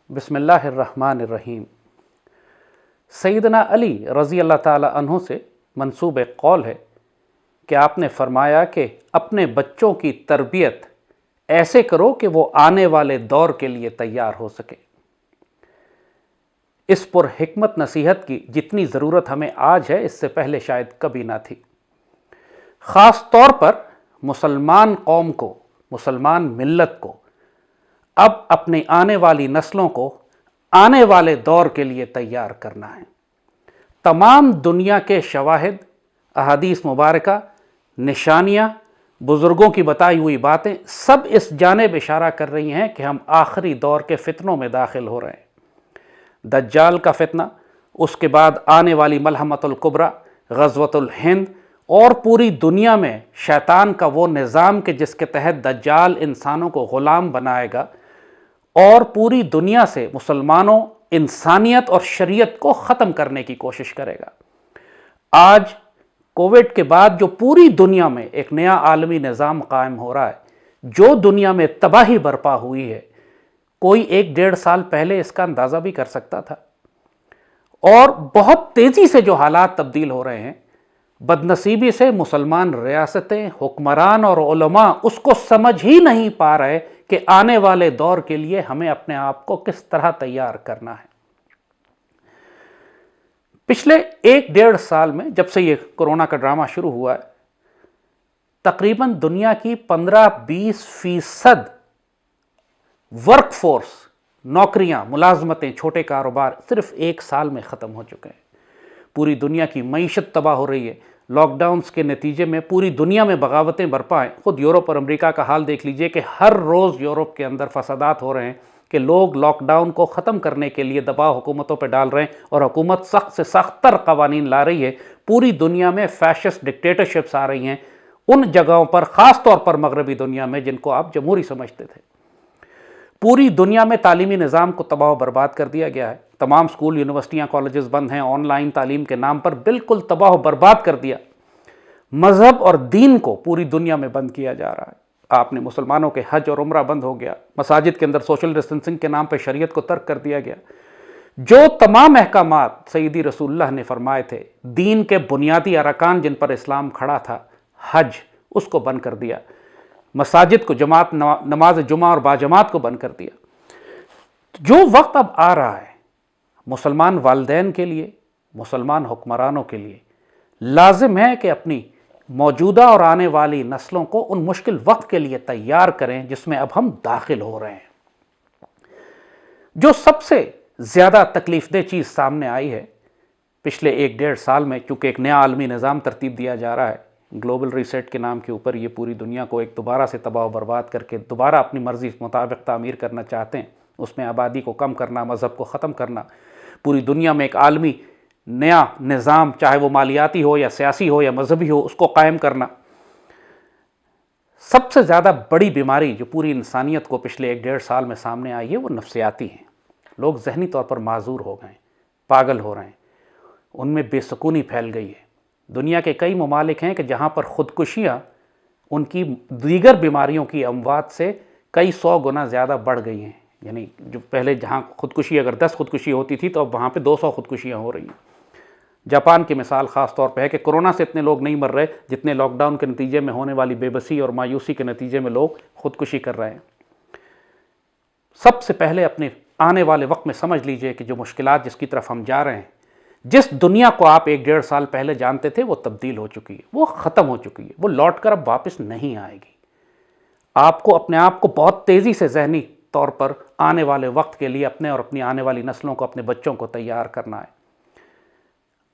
بسم اللہ الرحمن الرحیم۔ سیدنا علی رضی اللہ تعالی عنہ سے منسوب قول ہے کہ آپ نے فرمایا کہ اپنے بچوں کی تربیت ایسے کرو کہ وہ آنے والے دور کے لیے تیار ہو سکے۔ اس پر حکمت نصیحت کی جتنی ضرورت ہمیں آج ہے اس سے پہلے شاید کبھی نہ تھی۔ خاص طور پر مسلمان قوم کو، مسلمان ملت کو اب اپنی آنے والی نسلوں کو آنے والے دور کے لیے تیار کرنا ہے۔ تمام دنیا کے شواہد، احادیث مبارکہ، نشانیاں، بزرگوں کی بتائی ہوئی باتیں سب اس جانب اشارہ کر رہی ہیں کہ ہم آخری دور کے فتنوں میں داخل ہو رہے ہیں۔ دجال کا فتنہ، اس کے بعد آنے والی ملحمۃ الکبریٰ، غزوۃ الہند، اور پوری دنیا میں شیطان کا وہ نظام کہ جس کے تحت دجال انسانوں کو غلام بنائے گا اور پوری دنیا سے مسلمانوں، انسانیت اور شریعت کو ختم کرنے کی کوشش کرے گا۔ آج کووڈ کے بعد جو پوری دنیا میں ایک نیا عالمی نظام قائم ہو رہا ہے، جو دنیا میں تباہی برپا ہوئی ہے، کوئی 1-1.5 سال پہلے اس کا اندازہ بھی کر سکتا تھا؟ اور بہت تیزی سے جو حالات تبدیل ہو رہے ہیں، بدنصیبی سے مسلمان ریاستیں، حکمران اور علماء اس کو سمجھ ہی نہیں پا رہے کہ آنے والے دور کے لیے ہمیں اپنے آپ کو کس طرح تیار کرنا ہے۔ پچھلے 1-1.5 سال میں جب سے یہ کورونا کا ڈرامہ شروع ہوا ہے، تقریباً دنیا کی 15-20% ورک فورس، نوکریاں، ملازمتیں، چھوٹے کاروبار صرف 1 سال میں ختم ہو چکے ہیں۔ پوری دنیا کی معیشت تباہ ہو رہی ہے۔ لاک ڈاؤنز کے نتیجے میں پوری دنیا میں بغاوتیں برپا ہیں۔ خود یورپ اور امریکہ کا حال دیکھ لیجئے کہ ہر روز یورپ کے اندر فسادات ہو رہے ہیں کہ لوگ لاک ڈاؤن کو ختم کرنے کے لیے دباؤ حکومتوں پہ ڈال رہے ہیں اور حکومت سخت سے سخت تر قوانین لا رہی ہے۔ پوری دنیا میں فیشسٹ ڈکٹیٹرشپس آ رہی ہیں، ان جگہوں پر، خاص طور پر مغربی دنیا میں جن کو آپ جمہوری سمجھتے تھے۔ پوری دنیا میں تعلیمی نظام کو تباہ و برباد کر دیا گیا ہے۔ تمام سکول، یونیورسٹیاں، کالجز بند ہیں۔ آن لائن تعلیم کے نام پر بالکل تباہ و برباد کر دیا۔ مذہب اور دین کو پوری دنیا میں بند کیا جا رہا ہے۔ آپ نے مسلمانوں کے حج اور عمرہ بند ہو گیا۔ مساجد کے اندر سوشل ڈسٹنسنگ کے نام پہ شریعت کو ترک کر دیا گیا۔ جو تمام احکامات سیدی رسول اللہ نے فرمائے تھے، دین کے بنیادی ارکان جن پر اسلام کھڑا تھا، حج، اس کو بند کر دیا۔ مساجد کو، جماعت، نماز جمعہ اور باجماعت کو بند کر دیا۔ جو وقت اب آ رہا ہے، مسلمان والدین کے لیے، مسلمان حکمرانوں کے لیے لازم ہے کہ اپنی موجودہ اور آنے والی نسلوں کو ان مشکل وقت کے لیے تیار کریں جس میں اب ہم داخل ہو رہے ہیں۔ جو سب سے زیادہ تکلیف دہ چیز سامنے آئی ہے پچھلے 1-1.5 سال میں، چونکہ ایک نیا عالمی نظام ترتیب دیا جا رہا ہے، گلوبل ریسیٹ کے نام کے اوپر یہ پوری دنیا کو ایک دوبارہ سے تباہ و برباد کر کے دوبارہ اپنی مرضی کے مطابق تعمیر کرنا چاہتے ہیں۔ اس میں آبادی کو کم کرنا، مذہب کو ختم کرنا، پوری دنیا میں ایک عالمی نیا نظام، چاہے وہ مالیاتی ہو یا سیاسی ہو یا مذہبی ہو، اس کو قائم کرنا۔ سب سے زیادہ بڑی بیماری جو پوری انسانیت کو پچھلے 1-1.5 سال میں سامنے آئی ہے وہ نفسیاتی ہیں۔ لوگ ذہنی طور پر معذور ہو گئے ہیں، پاگل ہو رہے ہیں، ان میں بے سکونی پھیل گئی ہے۔ دنیا کے کئی ممالک ہیں کہ جہاں پر خودکشیاں ان کی دیگر بیماریوں کی اموات سے کئی 100 گنا زیادہ بڑھ گئی ہیں۔ یعنی جو پہلے جہاں خودکشی اگر 10 خودکشی ہوتی تھی تو اب وہاں پہ 200 خودکشیاں ہو رہی ہیں۔ جاپان کی مثال خاص طور پہ ہے کہ کورونا سے اتنے لوگ نہیں مر رہے جتنے لاک ڈاؤن کے نتیجے میں ہونے والی بے بسی اور مایوسی کے نتیجے میں لوگ خودکشی کر رہے ہیں۔ سب سے پہلے اپنے آنے والے وقت میں سمجھ لیجئے کہ جو مشکلات جس کی طرف ہم جا رہے ہیں، جس دنیا کو آپ 1-1.5 سال پہلے جانتے تھے وہ تبدیل ہو چکی ہے، وہ ختم ہو چکی ہے، وہ لوٹ کر اب واپس نہیں آئے گی۔ آپ کو اپنے آپ کو بہت تیزی سے ذہنی طور پر آنے والے وقت کے لیے اپنے اور اپنی آنے والی نسلوں کو، اپنے بچوں کو تیار کرنا ہے۔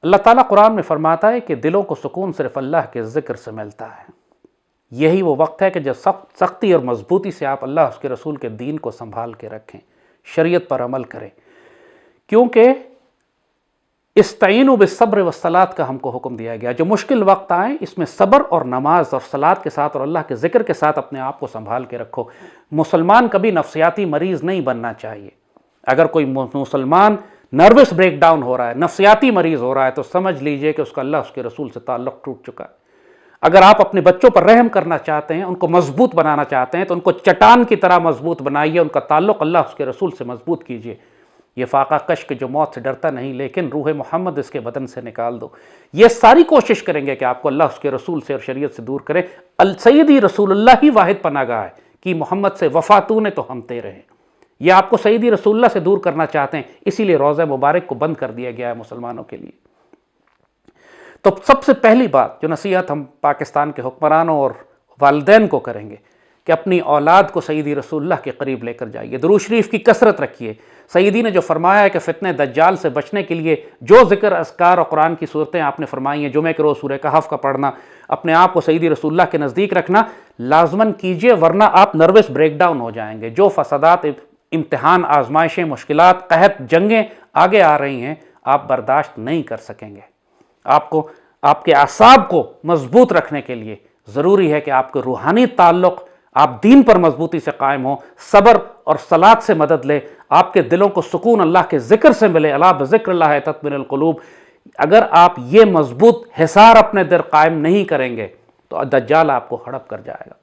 اللہ تعالیٰ قرآن میں فرماتا ہے کہ دلوں کو سکون صرف اللہ کے ذکر سے ملتا ہے۔ یہی وہ وقت ہے کہ جب سختی اور مضبوطی سے آپ اللہ اس کے رسول کے دین کو سنبھال کے رکھیں، شریعت پر عمل کریں، کیونکہ استعینوا بالصبر والصلاۃ کا ہم کو حکم دیا گیا۔ جو مشکل وقت آئیں اس میں صبر اور نماز اور صلاۃ کے ساتھ اور اللہ کے ذکر کے ساتھ اپنے آپ کو سنبھال کے رکھو۔ مسلمان کبھی نفسیاتی مریض نہیں بننا چاہیے۔ اگر کوئی مسلمان نروس بریک ڈاؤن ہو رہا ہے، نفسیاتی مریض ہو رہا ہے، تو سمجھ لیجئے کہ اس کا اللہ اس کے رسول سے تعلق ٹوٹ چکا ہے۔ اگر آپ اپنے بچوں پر رحم کرنا چاہتے ہیں، ان کو مضبوط بنانا چاہتے ہیں، تو ان کو چٹان کی طرح مضبوط بنائیے، ان کا تعلق اللہ اس کے رسول سے مضبوط کیجیے۔ یہ فاقہ کش کے جو موت سے ڈرتا نہیں لیکن روح محمد اس کے بدن سے نکال دو، یہ ساری کوشش کریں گے کہ آپ کو اللہ اس کے رسول سے اور شریعت سے دور کرے۔ سیدی رسول اللہ ہی واحد پناہ گاہ ہے کہ محمد سے وفا تو نے تو ہم تیرے ہیں۔ یہ آپ کو سیدی رسول اللہ سے دور کرنا چاہتے ہیں، اسی لیے روضہ مبارک کو بند کر دیا گیا ہے مسلمانوں کے لیے۔ تو سب سے پہلی بات جو نصیحت ہم پاکستان کے حکمرانوں اور والدین کو کریں گے کہ اپنی اولاد کو سیدی رسول اللہ کے قریب لے کر جائیے، درود شریف کی کثرت رکھیے۔ سیدی نے جو فرمایا ہے کہ فتنہ دجال سے بچنے کے لیے جو ذکر اذکار اور قرآن کی صورتیں آپ نے فرمائی ہیں، جمعہ کے روز سورہ کہف کا پڑھنا، اپنے آپ کو سیدی رسول اللہ کے نزدیک رکھنا لازماً کیجیے، ورنہ آپ نروس بریک ڈاؤن ہو جائیں گے۔ جو فسادات، امتحان، آزمائشیں، مشکلات، قحط، جنگیں آگے آ رہی ہیں، آپ برداشت نہیں کر سکیں گے۔ آپ کو آپ کے اعصاب کو مضبوط رکھنے کے لیے ضروری ہے کہ آپ کے روحانی تعلق، آپ دین پر مضبوطی سے قائم ہوں، صبر اور صلات سے مدد لے، آپ کے دلوں کو سکون اللہ کے ذکر سے ملے، الا بذکر اللہ تطمئن القلوب۔ اگر آپ یہ مضبوط حصار اپنے دل قائم نہیں کریں گے تو دجال آپ کو ہڑپ کر جائے گا۔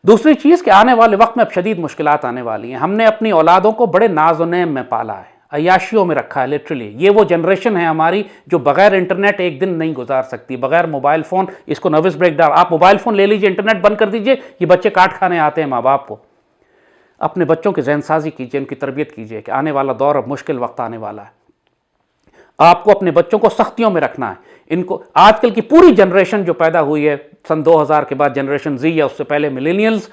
دوسری چیز کہ آنے والے وقت میں اب شدید مشکلات آنے والی ہیں۔ ہم نے اپنی اولادوں کو بڑے ناز و نعم میں پالا ہے، عیاشیوں میں رکھا ہے لٹرلی۔ یہ وہ جنریشن ہے ہماری جو بغیر انٹرنیٹ ایک دن نہیں گزار سکتی، بغیر موبائل فون۔ اس کو نروس بریک ڈاؤن، آپ موبائل فون لے لیجئے، انٹرنیٹ بند کر دیجئے، یہ بچے کاٹ کھانے آتے ہیں ماں باپ کو۔ اپنے بچوں کی ذہن سازی کیجئے، ان کی تربیت کیجئے کہ آنے والا دور اب مشکل وقت آنے والا ہے۔ آپ کو اپنے بچوں کو سختیوں میں رکھنا ہے۔ ان کو آج کل کی پوری جنریشن جو پیدا ہوئی ہے سن 2000 کے بعد، جنریشن زی یا اس سے پہلے ملینیلز،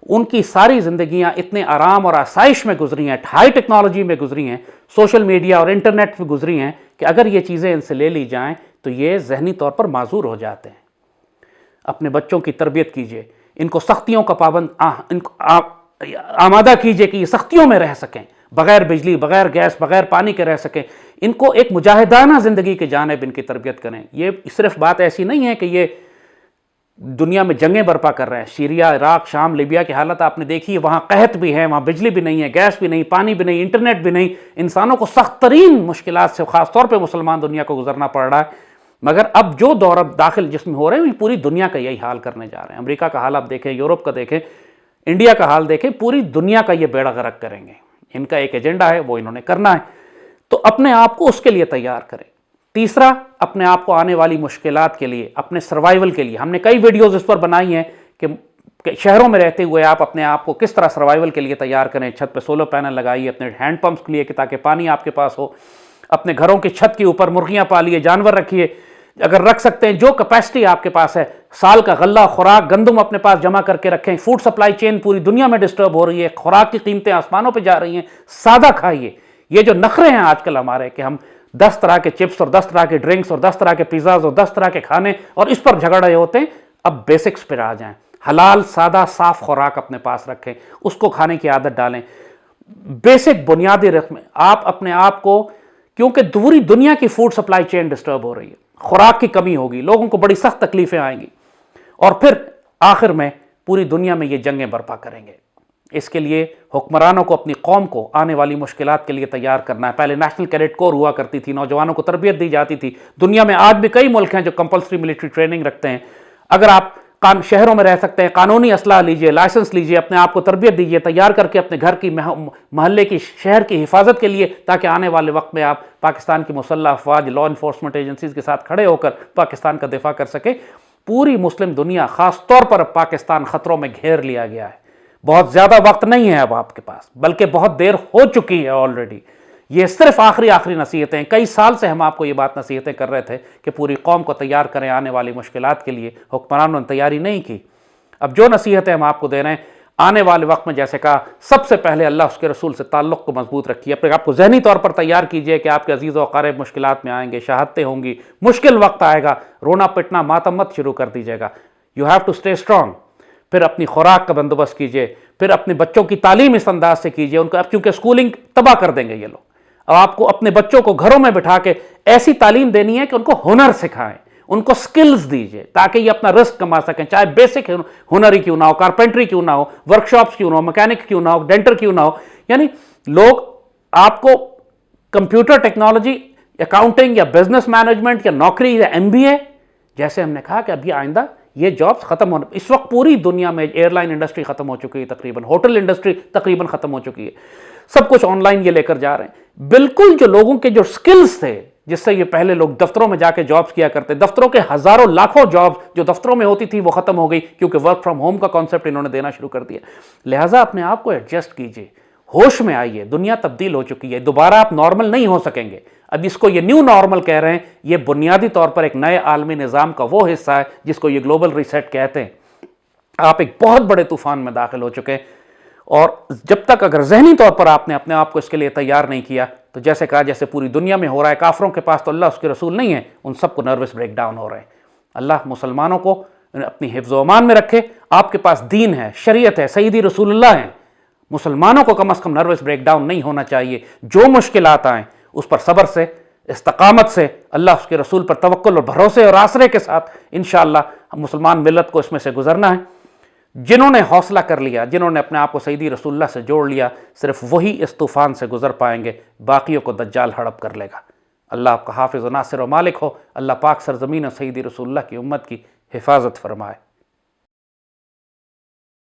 ان کی ساری زندگیاں اتنے آرام اور آسائش میں گزری ہیں، ہائی ٹیکنالوجی میں گزری ہیں، سوشل میڈیا اور انٹرنیٹ پہ گزری ہیں کہ اگر یہ چیزیں ان سے لے لی جائیں تو یہ ذہنی طور پر معذور ہو جاتے ہیں۔ اپنے بچوں کی تربیت کیجئے، ان کو سختیوں کا ان کو آمادہ کیجئے کہ یہ سختیوں میں رہ سکیں، بغیر بجلی، بغیر گیس، بغیر پانی کے رہ سکیں۔ ان کو ایک مجاہدانہ زندگی کے جانب ان کی تربیت کریں۔ یہ صرف بات ایسی نہیں ہے کہ یہ دنیا میں جنگیں برپا کر رہے ہیں۔ سیریا، عراق، شام، لیبیا کی حالت آپ نے دیکھی ہے، وہاں قحط بھی ہے، وہاں بجلی بھی نہیں ہے، گیس بھی نہیں، پانی بھی نہیں، انٹرنیٹ بھی نہیں۔ انسانوں کو سخت ترین مشکلات سے خاص طور پہ مسلمان دنیا کو گزرنا پڑ رہا ہے۔ مگر اب جو دور داخل جس میں ہو رہے ہیں وہ پوری دنیا کا یہی حال کرنے جا رہے ہیں۔ امریکہ کا حال آپ دیکھیں، یورپ کا دیکھیں، انڈیا کا حال دیکھیں، پوری دنیا کا یہ بیڑا غرق کریں گے۔ ان کا ایک ایجنڈا ہے، وہ انہوں نے کرنا ہے، تو اپنے آپ کو اس کے لیے تیار کریں۔ تیسرا، اپنے آپ کو آنے والی مشکلات کے لیے، اپنے سروائیول کے لیے، ہم نے کئی ویڈیوز اس پر بنائی ہیں کہ شہروں میں رہتے ہوئے آپ اپنے آپ کو کس طرح سروائیول کے لیے تیار کریں۔ چھت پہ سولر پینل لگائیے اپنے ہینڈ پمپس کے لیے کہ تاکہ پانی آپ کے پاس ہو۔ اپنے گھروں کی چھت کے اوپر مرغیاں پالیے، جانور رکھیے، اگر رکھ سکتے ہیں، جو کیپیسٹی آپ کے پاس ہے، سال کا غلہ، خوراک، گندم اپنے پاس جمع کر کے رکھیں۔ فوڈ سپلائی چین پوری دنیا میں ڈسٹرب ہو رہی ہے، خوراک کی قیمتیں آسمانوں پہ جا رہی ہیں، سادہ کھائیے۔ یہ جو نخرے ہیں آج کل ہمارے کہ ہم 10 طرح کے چپس اور 10 طرح کے ڈرنکس اور 10 طرح کے پیزاز اور 10 طرح کے کھانے اور اس پر جھگڑ رہے ہوتے ہیں، اب بیسکس پر آ جائیں۔ حلال، سادہ، صاف خوراک اپنے پاس رکھیں، اس کو کھانے کی عادت ڈالیں۔ بیسک بنیادی رقم آپ اپنے آپ کو، کیونکہ پوری دنیا کی فوڈ سپلائی چین ڈسٹرب ہو رہی ہے، خوراک کی کمی ہوگی، لوگوں کو بڑی سخت تکلیفیں آئیں گی، اور پھر آخر میں پوری دنیا میں یہ جنگیں برپا کریں گے۔ اس کے لیے حکمرانوں کو اپنی قوم کو آنے والی مشکلات کے لیے تیار کرنا ہے۔ پہلے نیشنل کیڈٹ کور ہوا کرتی تھی، نوجوانوں کو تربیت دی جاتی تھی۔ دنیا میں آج بھی کئی ملک ہیں جو کمپلسری ملٹری ٹریننگ رکھتے ہیں۔ اگر آپ شہروں میں رہ سکتے ہیں، قانونی اسلحہ لیجئے، لائسنس لیجئے، اپنے آپ کو تربیت دیجئے، تیار کر کے اپنے گھر کی، محلے کی، شہر کی حفاظت کے لیے، تاکہ آنے والے وقت میں آپ پاکستان کی مسلح افواج، لا انفورسمنٹ ایجنسیز کے ساتھ کھڑے ہو کر پاکستان کا دفاع کر سکیں۔ پوری مسلم دنیا، خاص طور پر اب پاکستان خطروں میں گھیر لیا گیا ہے۔ بہت زیادہ وقت نہیں ہے اب آپ کے پاس، بلکہ بہت دیر ہو چکی ہے آلریڈی۔ یہ صرف آخری نصیحتیں، کئی سال سے ہم آپ کو یہ بات نصیحتیں کر رہے تھے کہ پوری قوم کو تیار کریں آنے والی مشکلات کے لیے، حکمرانوں نے تیاری نہیں کی۔ اب جو نصیحتیں ہم آپ کو دے رہے ہیں، آنے والے وقت میں جیسے کہا، سب سے پہلے اللہ اس کے رسول سے تعلق کو مضبوط رکھیے، اپنے آپ کو ذہنی طور پر تیار کیجئے کہ آپ کے عزیز و اقارب مشکلات میں آئیں گے، شہادتیں ہوں گی، مشکل وقت آئے گا، رونا پٹنا، ماتم مت شروع کر دیجیے گا۔ You have to stay strong. پھر اپنی خوراک کا بندوبست کیجئے، پھر اپنے بچوں کی تعلیم اس انداز سے کیجئے، ان کو اب کیونکہ اسکولنگ تباہ کر دیں گے یہ لوگ، اب آپ کو اپنے بچوں کو گھروں میں بٹھا کے ایسی تعلیم دینی ہے کہ ان کو ہنر سکھائیں، ان کو سکلز دیجئے تاکہ یہ اپنا رزق کما سکیں، چاہے بیسک ہنر ہی کیوں نہ ہو، کارپینٹری کیوں نہ ہو، ورک شاپس کیوں نہ ہو، میکینک کیوں نہ ہو، ڈینٹر کیوں نہ ہو۔ یعنی لوگ آپ کو کمپیوٹر ٹیکنالوجی، اکاؤنٹنگ یا بزنس مینجمنٹ یا نوکری یا MBA جیسے ہم نے کہا کہ ابھی آئندہ یہ جابس ختم ہونے، اس وقت پوری دنیا میں ایئر لائن انڈسٹری ختم ہو چکی ہے تقریباً، ہوٹل انڈسٹری تقریباً ختم ہو چکی ہے، سب کچھ آن لائن یہ لے کر جا رہے ہیں۔ بالکل جو لوگوں کے جو سکلز تھے جس سے یہ پہلے لوگ دفتروں میں جا کے جابس کیا کرتے، دفتروں کے ہزاروں لاکھوں جابس جو دفتروں میں ہوتی تھی وہ ختم ہو گئی، کیونکہ ورک فرام ہوم کا کانسیپٹ انہوں نے دینا شروع کر دیا۔ لہٰذا اپنے آپ کو ایڈجسٹ کیجئے، ہوش میں آئیے، دنیا تبدیل ہو چکی ہے، دوبارہ آپ نارمل نہیں ہو سکیں گے۔ اب اس کو یہ نیو نارمل کہہ رہے ہیں، یہ بنیادی طور پر ایک نئے عالمی نظام کا وہ حصہ ہے جس کو یہ گلوبل ریسیٹ کہتے ہیں۔ آپ ایک بہت بڑے طوفان میں داخل ہو چکے ہیں، اور جب تک اگر ذہنی طور پر آپ نے اپنے آپ کو اس کے لیے تیار نہیں کیا تو جیسے کہا جیسے پوری دنیا میں ہو رہا ہے، کافروں کے پاس تو اللہ اس کے رسول نہیں ہے، ان سب کو نروس بریک ڈاؤن ہو رہے ہیں۔ اللہ مسلمانوں کو اپنی حفظ و امان میں رکھے۔ آپ کے پاس دین ہے، شریعت ہے، سیدی رسول اللہ ہیں، مسلمانوں کو کم از کم نروس بریک ڈاؤن نہیں ہونا چاہیے۔ جو مشکلات آئیں اس پر صبر سے، استقامت سے، اللہ اس کے رسول پر توکل اور بھروسے اور آسرے کے ساتھ انشاءاللہ ہم مسلمان ملت کو اس میں سے گزرنا ہے۔ جنہوں نے حوصلہ کر لیا، جنہوں نے اپنے آپ کو سیدی رسول اللہ سے جوڑ لیا، صرف وہی اس طوفان سے گزر پائیں گے، باقیوں کو دجال ہڑپ کر لے گا۔ اللہ آپ کا حافظ و ناصر و مالک ہو۔ اللہ پاک سرزمین سیدی رسول اللہ کی امت کی حفاظت فرمائے۔